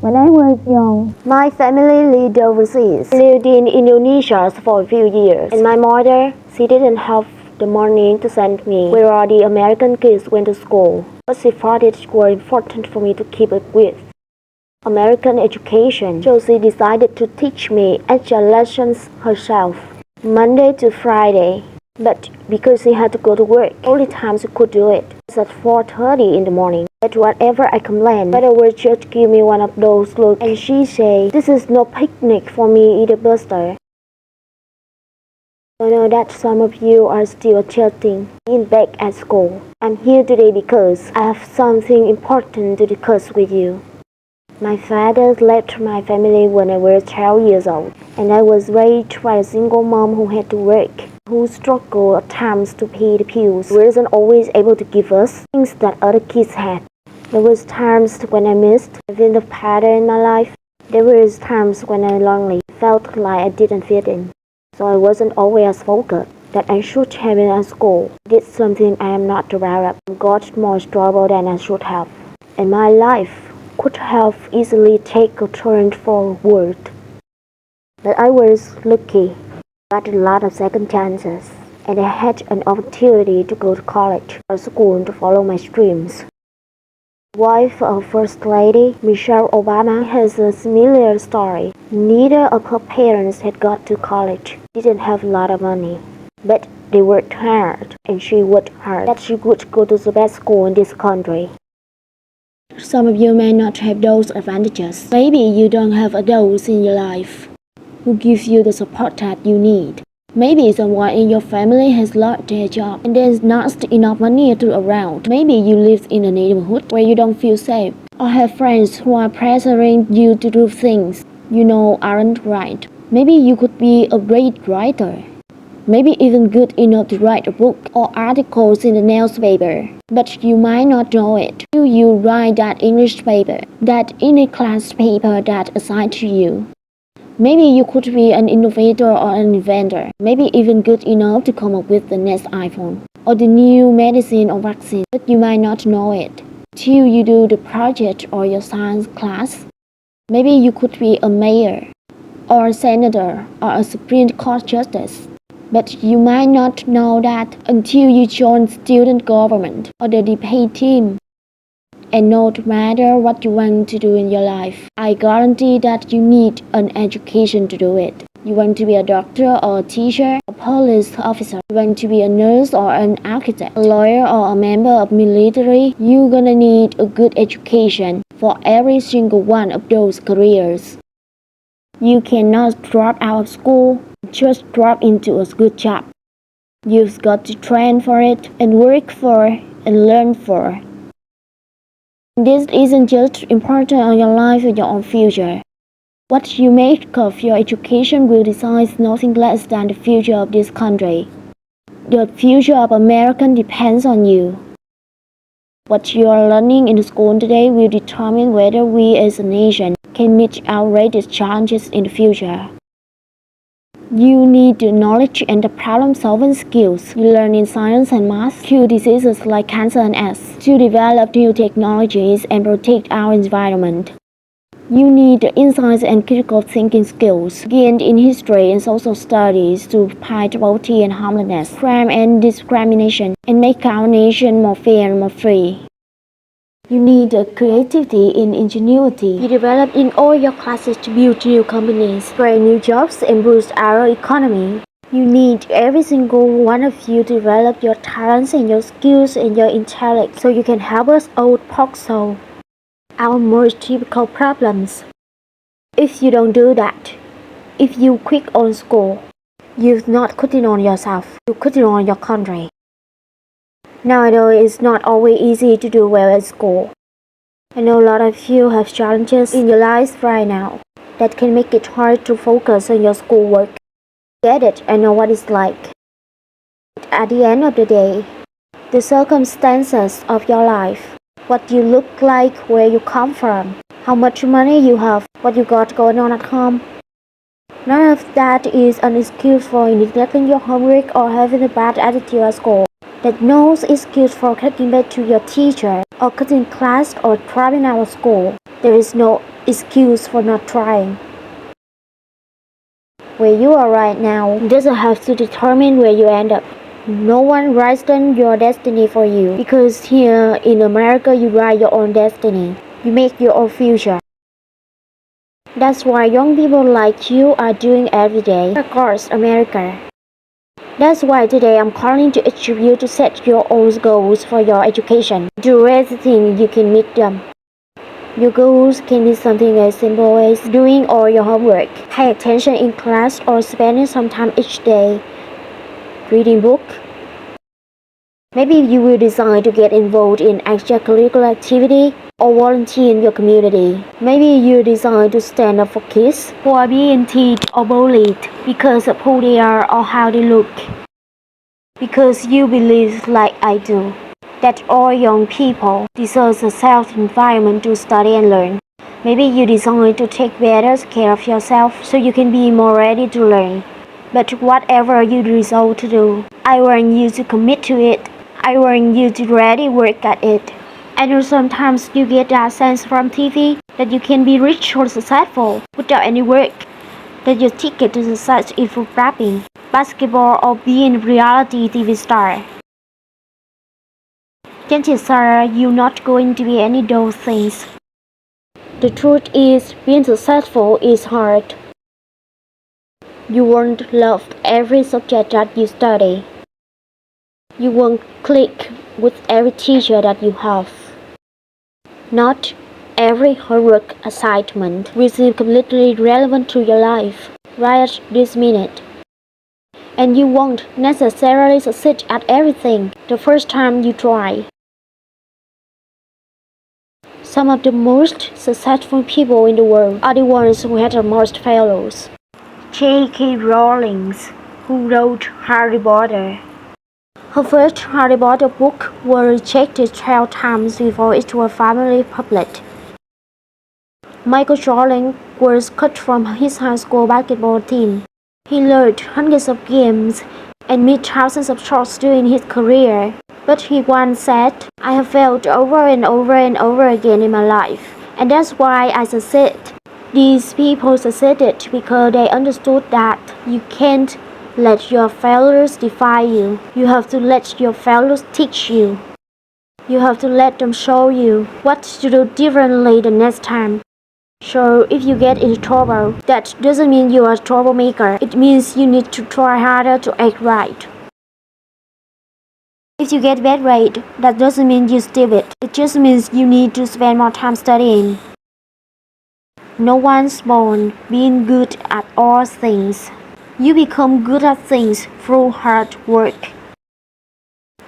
When I was young, my family lived overseas. We lived in Indonesia for a few years. And my mother, she didn't have the money to send me where all the American kids went to school. But she thought it was important for me to keep up with American education. So she decided to teach me extra lessons herself, Monday to Friday. But because she had to go to work, only time she could do it was at 4:30 in the morning. But whenever I complained, Mother would just give me one of those looks, and she said, "This is no picnic for me either, Buster." I know that some of you are still chatting in back at school. I'm here today because I have something important to discuss with you. My father left my family when I was 12 years old, and I was raised by a single mom who had to work, who struggled at times to pay the bills, wasn't always able to give us things that other kids had. There was times when I missed having a father in my life. There was times when I lonely, felt like I didn't fit in. So I wasn't always focused that I should have been at school. I did something I am not aware of. I got more trouble than I should have. And my life could have easily taken a turn forward. But I was lucky, got a lot of second chances, and I had an opportunity to go to college or school to follow my dreams. Wife of First Lady Michelle Obama has a similar story. Neither of her parents had got to college, didn't have a lot of money, but they worked hard, and she worked hard that she could go to the best school in this country. Some of you may not have those advantages. Maybe you don't have adults in your life who give you the support that you need. Maybe someone in your family has lost their job and there's not enough money to around. Maybe you live in a neighborhood where you don't feel safe, or have friends who are pressuring you to do things you know aren't right. Maybe you could be a great writer. Maybe even good enough to write a book or articles in the newspaper. But you might not know it till you write that English paper, that any class paper that assigned to you. Maybe you could be an innovator or an inventor, maybe even good enough to come up with the next iPhone or the new medicine or vaccine, but you might not know it till you do the project or your science class. Maybe you could be a mayor or a senator or a Supreme Court justice. But you might not know that until you join student government or the debate team. And no matter what you want to do in your life, I guarantee that you need an education to do it. You want to be a doctor or a teacher, a police officer, you want to be a nurse or an architect, a lawyer or a member of military, you're gonna need a good education for every single one of those careers. You cannot drop out of school, just drop into a good job. You've got to train for it and work for and learn for. This isn't just important on your life or your own future. What you make of your education will decide nothing less than the future of this country. The future of America depends on you. What you are learning in school today will determine whether we as a nation can meet outrageous challenges in the future. You need the knowledge and the problem-solving skills you learn in science and math, cure diseases like cancer and AIDS, to develop new technologies and protect our environment. You need the insights and critical thinking skills gained in history and social studies to fight poverty and homelessness, crime and discrimination, and make our nation more fair and more free. You need the creativity and ingenuity you develop in all your classes to build new companies, create new jobs, and boost our economy. You need every single one of you to develop your talents and your skills and your intellect so you can help us old folks solve our most typical problems. If you don't do that, if you quit on school, you're not quitting on yourself, you're quitting on your country. Now I know it's not always easy to do well at school. I know a lot of you have challenges in your lives right now that can make it hard to focus on your schoolwork. Get it, I know what it's like. But at the end of the day, the circumstances of your life, what you look like, where you come from, how much money you have, what you got going on at home, none of that is an excuse for neglecting your homework or having a bad attitude at school. That no excuse for taking back to your teacher or cutting class or dropping out of school. There is no excuse for not trying. Where you are right now doesn't have to determine where you end up. No one writes down your destiny for you, because here in America you write your own destiny. You make your own future. That's why young people like you are doing every day across America. That's why today I'm calling to achieve you to set your own goals for your education. Do everything you can meet them. Your goals can be something as simple as doing all your homework, pay attention in class, or spending some time each day reading book. Maybe you will decide to get involved in extracurricular activity or volunteer in your community. Maybe you decide to stand up for kids who are being teased or bullied because of who they are or how they look. Because you believe, like I do, that all young people deserve a safe environment to study and learn. Maybe you decide to take better care of yourself so you can be more ready to learn. But whatever you resolve to do, I want you to commit to it. I want you to really work at it. I know sometimes you get that sense from TV that you can be rich or successful without any work, that your ticket to success is for rapping, basketball, or being a reality TV star. Chances are you're not going to be any of those things. The truth is, being successful is hard. You won't love every subject that you study. You won't click with every teacher that you have. Not every homework assignment will seem completely relevant to your life right at this minute. And you won't necessarily succeed at everything the first time you try. Some of the most successful people in the world are the ones who had the most failures. J.K. Rowling, who wrote Harry Potter. Her first Harry Potter book was rejected 12 times before it was finally published. Michael Jordan was cut from his high school basketball team. He learned hundreds of games and made thousands of shots during his career. But he once said, "I have failed over and over and over again in my life, and that's why I succeed." These people succeeded because they understood that you can't let your failures define you. You have to let your failures teach you. You have to let them show you what to do differently the next time. So if you get into trouble, that doesn't mean you are a troublemaker. It means you need to try harder to act right. If you get bad grade, that doesn't mean you're stupid. It just means you need to spend more time studying. No one's born being good at all things. You become good at things through hard work.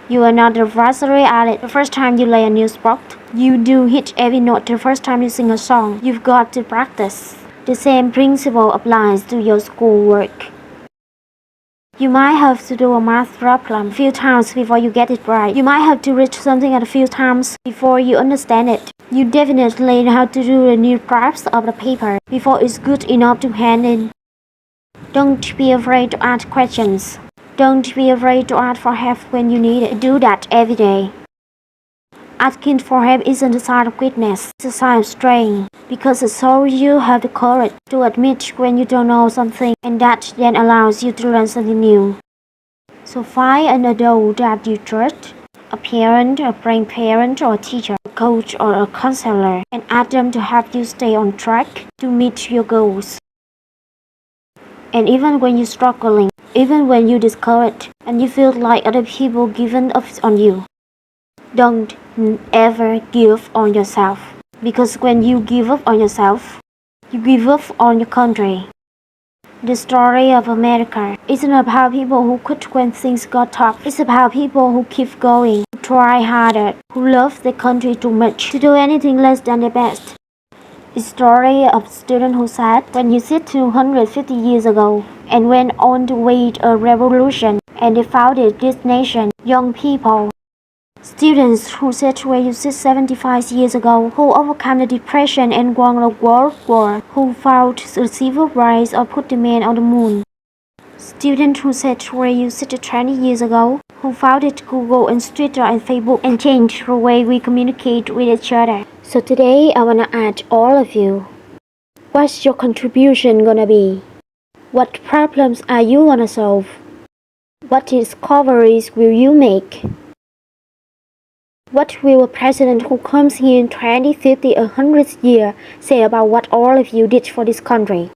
You are not the varsity athlete the first time you play a new sport. You do hit every note the first time you sing a song. You've got to practice. The same principle applies to your schoolwork. You might have to do a math problem a few times before you get it right. You might have to read something a few times before you understand it. You definitely know how to do the new drafts of the paper before it's good enough to hand in. Don't be afraid to ask questions. Don't be afraid to ask for help when you need it. Do that every day. Asking for help isn't a sign of weakness, it's a sign of strength, because it shows you have the courage to admit when you don't know something, and that then allows you to learn something new. So find an adult that you trust, a parent, a grandparent, or a teacher, a coach, or a counselor, and ask them to help you stay on track to meet your goals. And even when you're struggling, even when you're discouraged, and you feel like other people giving up on you, don't ever give up on yourself. Because when you give up on yourself, you give up on your country. The story of America isn't about people who quit when things got tough. It's about people who keep going, who try harder, who love their country too much to do anything less than their best. It's a story of a student who said, when you sit 250 years ago and went on to wage a revolution and they founded this nation, young people. Students who said where you sit 75 years ago, who overcome the depression and won the World War, who fought the civil rights or put the man on the moon. student who said where you sit 20 years ago, who founded Google and Twitter and Facebook and changed the way we communicate with each other. So today I wanna ask all of you, what's your contribution gonna be? What problems are you gonna solve? What discoveries will you make? What will a president who comes here in 20, 50, 100 years say about what all of you did for this country?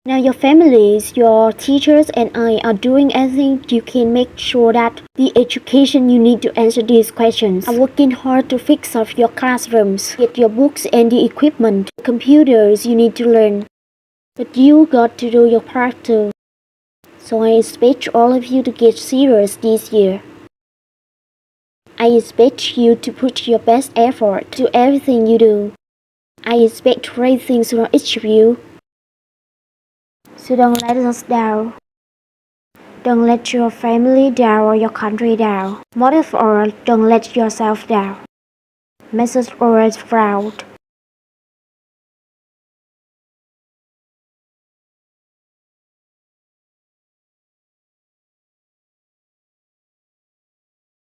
Now your families, your teachers and I are doing everything you can make sure that the education you need to answer these questions are working hard to fix up your classrooms, get your books and the equipment, the computers you need to learn. But you got to do your part too. So I expect all of you to get serious this year. I expect you to put your best effort to everything you do. I expect great things from each of you. So don't let us down. Don't let your family down or your country down. Most of all, don't let yourself down. Make us all proud.